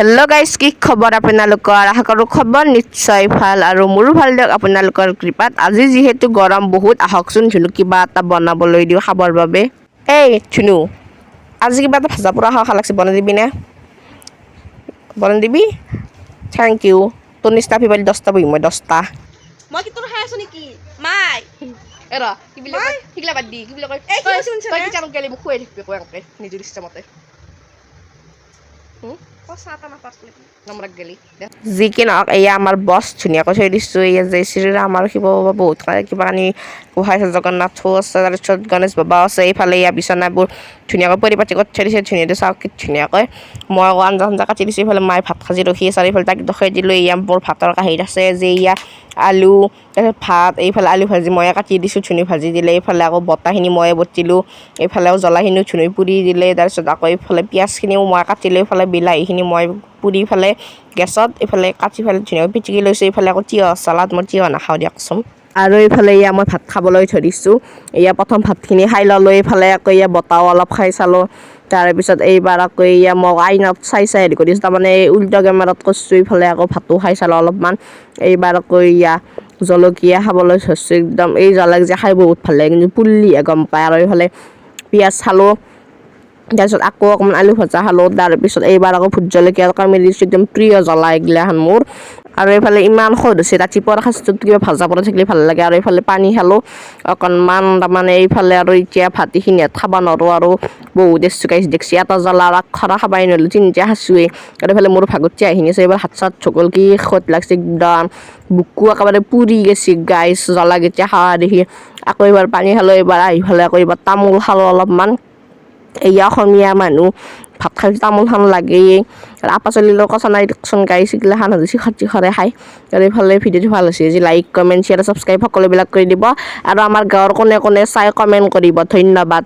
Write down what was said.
Hello' guys, কি খবৰ আপোনালোকৰ? আশা কৰোঁ খবৰ নিশ্চয় ভাল আৰু মোৰো ভাল দিয়ক আপোনালোকৰ কৃপাত। আজি যিহেতু গৰম বহুত, আহকচোন ধুনু কিবা এটা বনাবলৈ দিওঁ খাবৰ বাবে। এই ধুনু, আজি কিবা এটা ভাজা পোৰা খাব লাগছে, বনাই দিবিনে? বনাই দিবি? Thank you. তোৰ নিচিনা ফিবালি 10টা বহিম মই 10টা। মই কি তোৰ খাই আছো নেকি মাই এৰা কি বুলি কয় ঠিকলা বাদ দি কি বুলি কয় এই কি শুনছ তই কি চাম গেলি মোক খুৱাই থাকিবি কয় এনেকে নিজৰ ইচ্ছামতে চাটা নাপাছলি নামৰাক গেলি যি কি নহওক এয়া আমাৰ বছ ধুনীয়াকৈ থৈ দিছোঁ। এয়া জয় শ্ৰীৰাম আৰু শিৱ বাবা বহুত কিবা কানি গোহাঁই আছে, জগন্নাথো আছে, তাৰপিছত গণেশ বাবাও আছে। এইফালে এয়া বিচনাবোৰ ধুনীয়াকৈ পৰিপাটি কৰি থৈ দিছে, ধুনীয়াকৈ চাওক কি ধুনীয়াকৈ। মই আকৌ আঞ্জা চাঞ্জা কাটি দিছোঁ। এইফালে মায়ে ভাত সাজি ৰখি আছে, এইফালে তাক দখাই দিলোঁ। এয়া মোৰ ভাতৰ কাঁহীত আছে যে এয়া আলু, তাৰপিছত ভাত, এইফালে আলু ভাজি ময়ে কাটি দিছোঁ, ধুনু ভাজি দিলে। এইফালে আকৌ বতাহখিনি ময়ে বটিলোঁ, এইফালেও জ্বলাখিনিও ধুনু পুৰি দিলে। তাৰপিছত আকৌ এইফালে পিঁয়াজখিনিও মই কাটিলোঁ, এইফালে বিলাহীখিনি মই পুৰি পেলাই গেছত এইফালে কাটি পেলাই ধুনীয়াকৈ পিটিকি লৈছোঁ। এইফালে আকৌ তিয়হ চালাড, মই তিয়হ নাখাওঁ দিয়কচোন। আৰু এইফালে এয়া মই ভাত খাবলৈ ধৰিছোঁ। এয়া প্ৰথম ভাতখিনি খাই ল'লোঁ, এইফালে আকৌ এয়া বতাহও অলপ খাই চালোঁ। তাৰপিছত এইবাৰ আকৌ এয়া মই আইনাত চাই হেৰি কৰিছোঁ, তাৰমানে উল্টা কেমেৰাত কৰিছোঁ। এইফালে আকৌ ভাতো খাই চালোঁ অলপমান। এইবাৰ আকৌ এয়া জলকীয়া খাবলৈ ধৰিছোঁ একদম। এই জলকীয়া খাই বহুত ভাল লাগে, কিন্তু পুৰিলেহে গম পায়। আৰু এইফালে পিঁয়াজ খালোঁ, তাৰপিছত আকৌ অকণমান আলু ভজা খালোঁ। তাৰপিছত এইবাৰ আকৌ ভোট জলকীয়া মেলি দিছোঁ, একদম প্ৰিয় জ্বলা এইগিলাখান মোৰ। আৰু এইফালে ইমান সোৱাদ হৈছে, ৰাতিপুৱাৰ সাঁজটোত কিবা ভাজা পৰা থাকিলে ভাল লাগে। আৰু এইফালে পানী খালোঁ অকণমান, তাৰমানে এইফালে আৰু এতিয়া ভাতিখিনি খাব নোৱাৰোঁ আৰু বহুত চুকাইছে দেখছি। এটা জ্বলা খৰা খাবাই নোৱাৰিলোঁ, তিনিটা খাইছোঁৱেই। আৰু এইফালে মোৰ ভাগত আহি আছে, এইবাৰ হাত চাত ঝগল কি সোৱাদ লাগছে একদম। বুকু একেবাৰে পুৰি গৈছে গাইছ জ্বলাকেইটা খাৱা দেখি। আকৌ এইবাৰ পানী খালোঁ, এইবাৰ আহি পেলাই আকৌ এইবাৰ তামোল খালোঁ অলপমান। এয়া অসমীয়া মানুহ ভাত খাই তামোল খান লাগেই। আৰু আপা চলিলেও কথা নাই দিয়কচোন গাইছ, এইগিলাখান হৈছে শিখৰ তিখৰে খায়। আৰু এইফালে ভিডিঅ'টো ভাল হৈছে যদি লাইক কমেণ্ট শ্বেয়াৰ ছাবস্ক্ৰাইব সকলোবিলাক কৰি দিব। আৰু আমাৰ গাঁৱৰ কোনে কোনে চাই কমেণ্ট কৰিব। ধন্যবাদ।